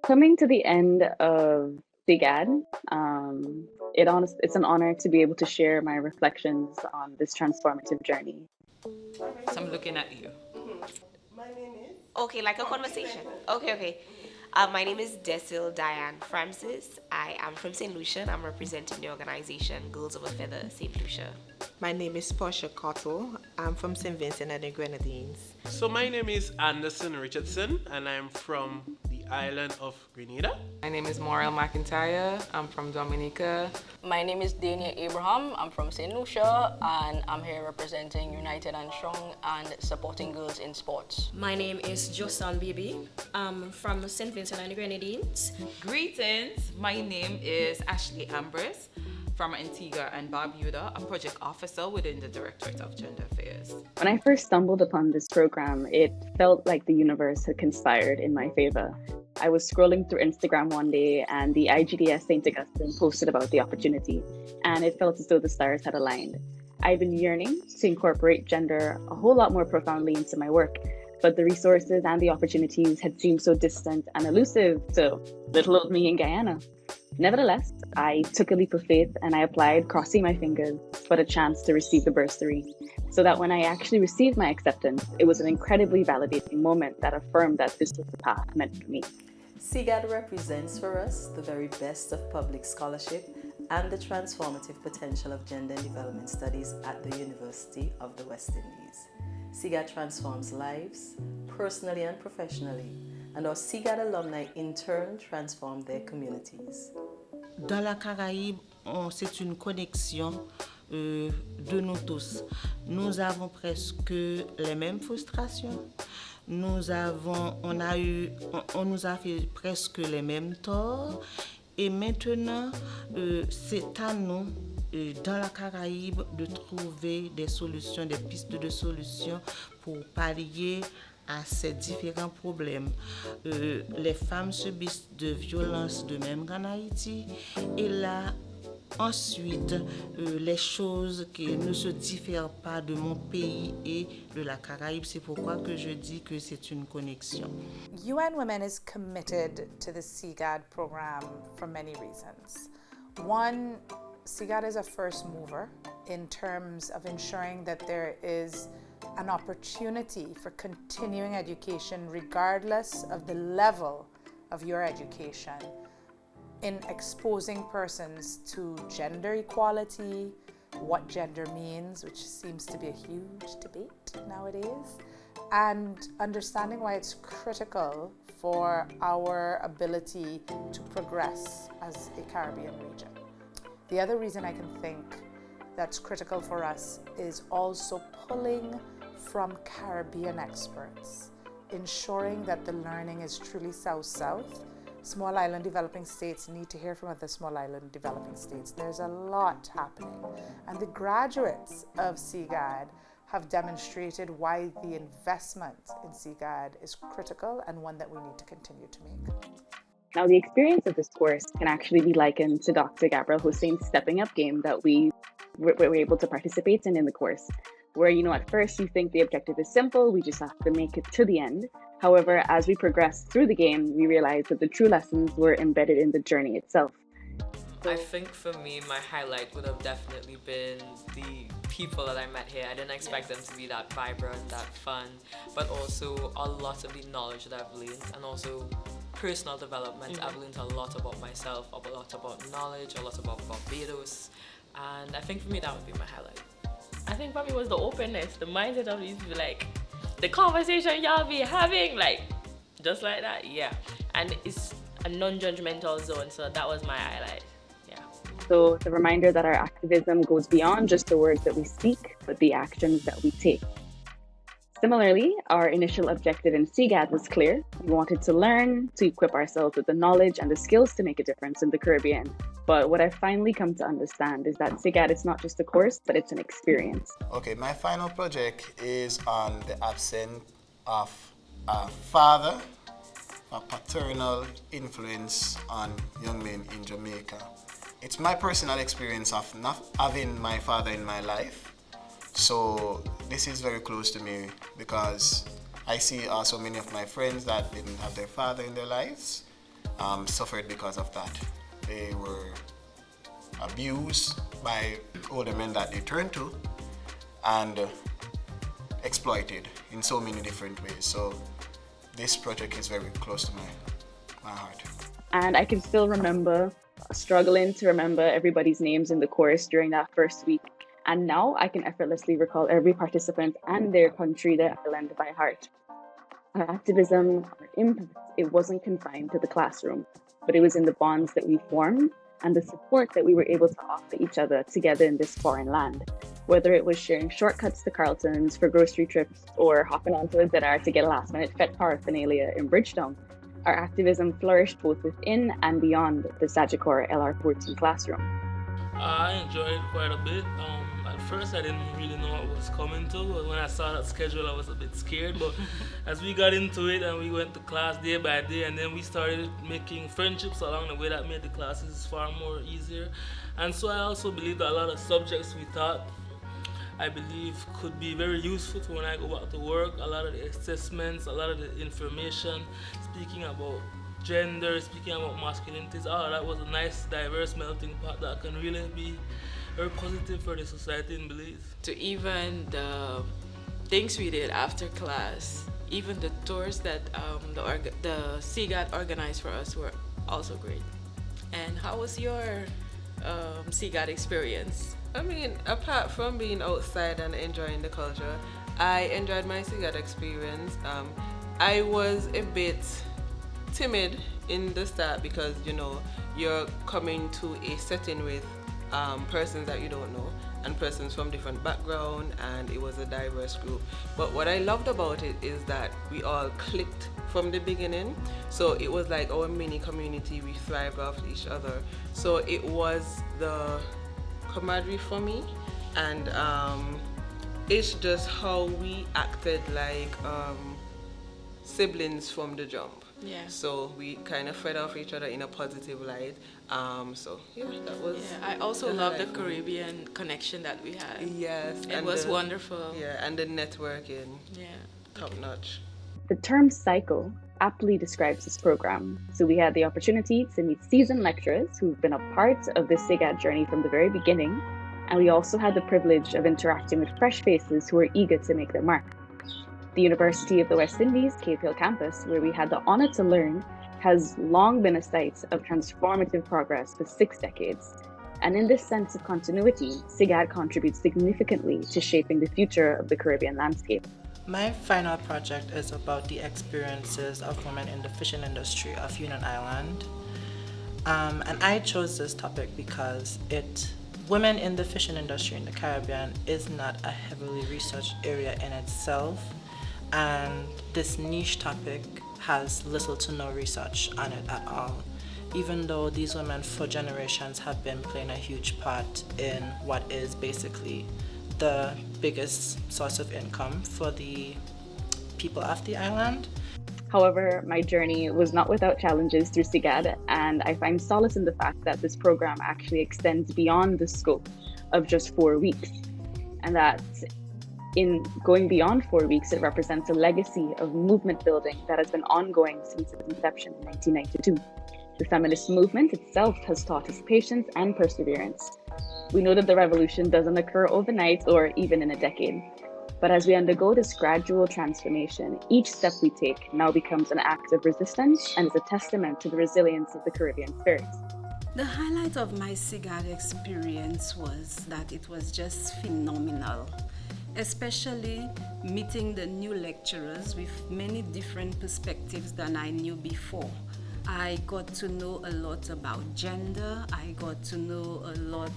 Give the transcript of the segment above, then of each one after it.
Coming to the end of SIGAD, it's an honor to be able to share my reflections on this transformative journey. So I'm looking at you. My name is Okay, like a from conversation. St. Okay, okay. My name is Desil Diane Francis. I am from St. Lucia and I'm representing the organization Girls of a Feather St. Lucia. My name is Portia Cottle. I'm from St. Vincent and the Grenadines. So my name is Anderson Richardson and I'm from the island of Grenada. My name is Maurel McIntyre. I'm from Dominica. My name is Dania Abraham. I'm from St. Lucia and I'm here representing United and Strong and supporting girls in sports. My name is Josan Bibi. I'm from St. Vincent and the Grenadines. Greetings. My name is Ashley Ambrose from Antigua and Barbuda, a project officer within the Directorate of Gender Affairs. When I first stumbled upon this program, it felt like the universe had conspired in my favor. I was scrolling through Instagram one day and the IGDS St. Augustine posted about the opportunity, and it felt as though the stars had aligned. I've been yearning to incorporate gender a whole lot more profoundly into my work, but the resources and the opportunities had seemed so distant and elusive to little old me in Guyana. Nevertheless, I took a leap of faith and I applied, crossing my fingers for the chance to receive the bursary, so that when I actually received my acceptance, it was an incredibly validating moment that affirmed that this was the path meant for me. SIGAD represents for us the very best of public scholarship and the transformative potential of gender and development studies at the University of the West Indies. SIGAD transforms lives, personally and professionally, and our SIGAD alumni in turn transform their communities. Dans la Caraïbe, c'est une connexion de nous tous. Nous avons presque les mêmes frustrations. On nous a fait presque les mêmes torts. Et maintenant, c'est à nous, dans la Caraïbe, de trouver des solutions, des pistes de solutions pour pallier à ces différents problèmes. Les femmes subissent de violences de même qu'en Haïti. Et là, ensuite, les choses qui ne se diffèrent pas de mon pays et de la Caraïbe, c'est pourquoi que je dis que c'est une connexion. UN Women is committed to the SIGAD program for many reasons. One, SIGAD is a first mover in terms of ensuring that there is an opportunity for continuing education regardless of the level of your education, in exposing persons to gender equality, what gender means, which seems to be a huge debate nowadays, and understanding why it's critical for our ability to progress as a Caribbean region. The other reason I can think that's critical for us is also pulling from Caribbean experts, ensuring that the learning is truly South-South. Small island developing states need to hear from other small island developing states. There's a lot happening. And the graduates of SIGAD have demonstrated why the investment in SIGAD is critical and one that we need to continue to make. Now, the experience of this course can actually be likened to Dr. Gabrielle Hussein's stepping up game that we were able to participate in the course, where, at first you think the objective is simple, we just have to make it to the end. However, as we progress through the game, we realize that the true lessons were embedded in the journey itself. I think for me, my highlight would have definitely been the people that I met here. I didn't expect them to be that vibrant, that fun, but also a lot of the knowledge that I've learned, and also personal development. I've learned a lot about myself, a lot about knowledge, a lot about Barbados, and I think for me that would be my highlight. I think for me was the openness, the mindset of these people, like the conversation y'all be having, like just like that, yeah. And it's a non-judgmental zone, so that was my highlight. So the reminder that our activism goes beyond just the words that we speak, but the actions that we take. Similarly, our initial objective in SIGAD was clear. We wanted to learn, to equip ourselves with the knowledge and the skills to make a difference in the Caribbean. But what I've finally come to understand is that SIGAD is not just a course, but it's an experience. Okay, my final project is on the absence of a father, a paternal influence on young men in Jamaica. It's my personal experience of not having my father in my life. So this is very close to me because I see also many of my friends that didn't have their father in their lives suffered because of that. They were abused by older men that they turned to and exploited in so many different ways. So this project is very close to my heart. And I can still remember struggling to remember everybody's names in the chorus during that first week. And now I can effortlessly recall every participant and their country, their island by heart. Our activism, our impact, it wasn't confined to the classroom, but it was in the bonds that we formed and the support that we were able to offer each other together in this foreign land. Whether it was sharing shortcuts to Carlton's for grocery trips or hopping onto a ZR to get a last-minute FET paraphernalia in Bridgetown, our activism flourished both within and beyond the Sagicor LR14 classroom. I enjoyed it quite a bit. At first, I didn't really know what was coming to, but when I saw that schedule, I was a bit scared. But as we got into it and we went to class day by day, and then we started making friendships along the way, that made the classes far more easier. And so I also believe that a lot of subjects we taught, I believe, could be very useful for when I go back to work. A lot of the assessments, a lot of the information, speaking about gender, speaking about masculinities, that was a nice, diverse melting pot that can really be very positive for the society in Belize. To even the things we did after class, even the tours that the CGAT organized for us were also great. And how was your CGAT experience? I mean, apart from being outside and enjoying the culture, I enjoyed my CGAT experience. I was a bit timid in the start because, you know, you're coming to a setting with persons that you don't know and persons from different background, and it was a diverse group. But what I loved about it is that we all clicked from the beginning. So it was like our mini community. We thrived off each other. So it was the camaraderie for me, and it's just how we acted like siblings from the jump. Yeah. So we kind of fed off each other in a positive light. So yeah, that was. Yeah, I also love the Caribbean connection that we had. Yes, it was wonderful. Yeah, and the networking. Yeah, top notch. The term cycle aptly describes this program. So we had the opportunity to meet seasoned lecturers who've been a part of the SIGAT journey from the very beginning, and we also had the privilege of interacting with fresh faces who are eager to make their mark. The University of the West Indies, Cape Hill campus, where we had the honor to learn, has long been a site of transformative progress for 6 decades. And in this sense of continuity, SIGAT contributes significantly to shaping the future of the Caribbean landscape. My final project is about the experiences of women in the fishing industry of Union Island. And I chose this topic because women in the fishing industry in the Caribbean is not a heavily researched area in itself. And this niche topic has little to no research on it at all, even though these women for generations have been playing a huge part in what is basically the biggest source of income for the people of the island. However, my journey was not without challenges through SIGAD, and I find solace in the fact that this program actually extends beyond the scope of just 4 weeks, and that in going beyond 4 weeks, it represents a legacy of movement building that has been ongoing since its inception in 1992. The feminist movement itself has taught us patience and perseverance. We know that the revolution doesn't occur overnight or even in a decade. But as we undergo this gradual transformation, each step we take now becomes an act of resistance and is a testament to the resilience of the Caribbean spirit. The highlight of my SIGAD experience was that it was just phenomenal, especially meeting the new lecturers with many different perspectives than I knew before. I got to know a lot about gender. I got to know a lot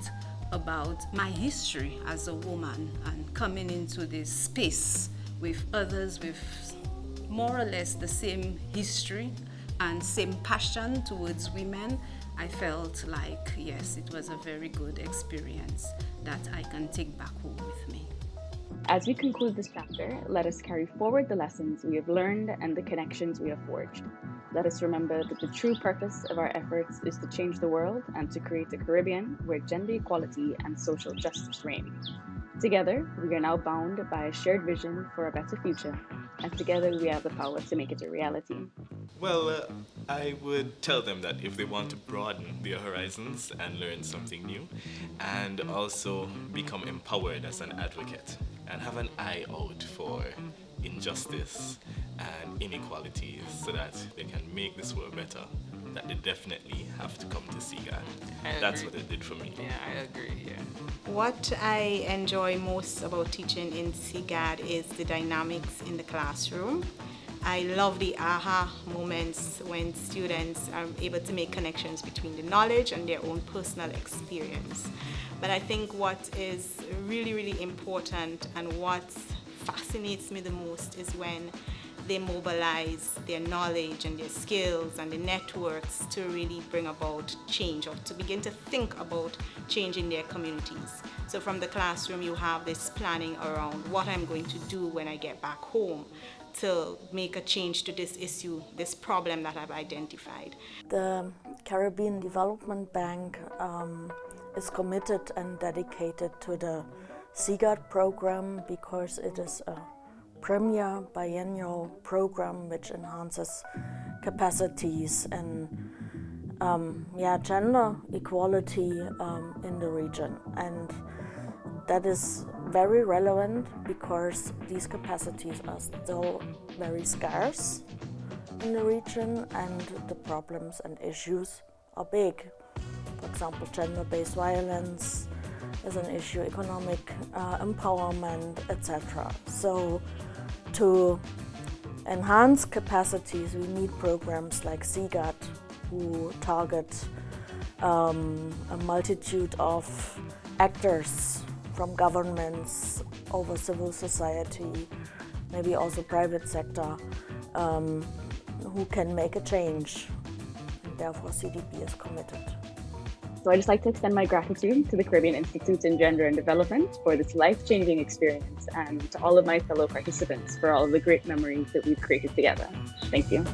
about my history as a woman, and coming into this space with others with more or less the same history and same passion towards women, I felt like, yes, it was a very good experience that I can take back home with me. As we conclude this chapter, let us carry forward the lessons we have learned and the connections we have forged. Let us remember that the true purpose of our efforts is to change the world and to create a Caribbean where gender equality and social justice reign. Together, we are now bound by a shared vision for a better future. and together we have the power to make it a reality. Well, I would tell them that if they want to broaden their horizons and learn something new, and also become empowered as an advocate, and have an eye out for injustice and inequalities so that they can make this world better, that they definitely have to come to CGAD. That's what it did for me. Yeah, I agree, yeah. What I enjoy most about teaching in CGAD is the dynamics in the classroom. I love the aha moments when students are able to make connections between the knowledge and their own personal experience. But I think what is really, really important and what fascinates me the most is when they mobilize their knowledge and their skills and the networks to really bring about change, or to begin to think about change in their communities. So from the classroom, you have this planning around what I'm going to do when I get back home to make a change to this issue, this problem that I've identified. The Caribbean Development Bank is committed and dedicated to the CGAD program because it is a premier biennial program which enhances capacities and gender equality in the region. And that is very relevant because these capacities are still very scarce in the region and the problems and issues are big. For example, gender-based violence is an issue, economic empowerment, etc. So to enhance capacities, we need programs like CGAD who target a multitude of actors from governments over civil society, maybe also private sector, who can make a change. And therefore, CDB is committed. So I'd just like to extend my gratitude to the Caribbean Institute in Gender and Development for this life-changing experience, and to all of my fellow participants for all of the great memories that we've created together. Thank you.